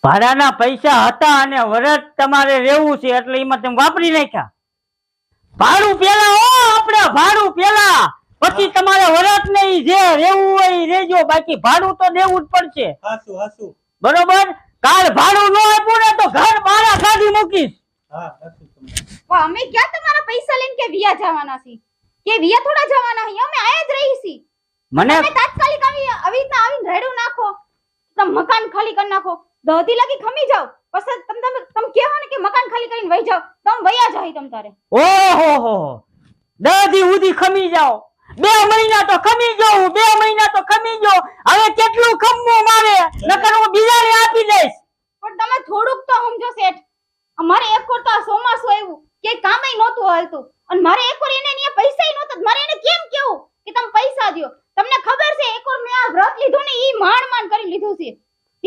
ભાડાના પૈસા હતા અને વરસ તમારે રહેવું છે એટલે એમાં તમે વાપરી નાખ્યા. ભાડું પેલા હો, આપણે ભાડું પેલા, પછી તમારે વરસ નહીં જે રહેવું હોય ઈ રહેજો, બાકી ભાડું તો દેવું જ પડશે. હાસુ હાસુ. બરોબર? કાલ ભાડું ન આપ્યું ને તો ઘર મારા કાઢી મૂકીશ. હા હાસુ તમે. અમે ક્યાં તમારા પૈસા લઈને કે વિયા જવાના છી? કે વિયા થોડા જવાના હી? અમે આયા જ રહી છી. મને તમે તાત્કાલિક આવી રીતના આવીને રેડું નાખો, તમે મકાન ખાલી કરી નાખો, દહદી લગી ખમી જાવ, પછી તમે કહેવો ને કે મકાન ખાલી કરીને વહી જાવ, તમે વયા જાય તમ તારે. ઓહો 10 દી સુધી ખમી જાઓ, 2 મહિના તો ખમી જાઉં, 2 મહિના તો ખમી જાઓ, હવે કેટલું ખમવું મારે? નકર હું 2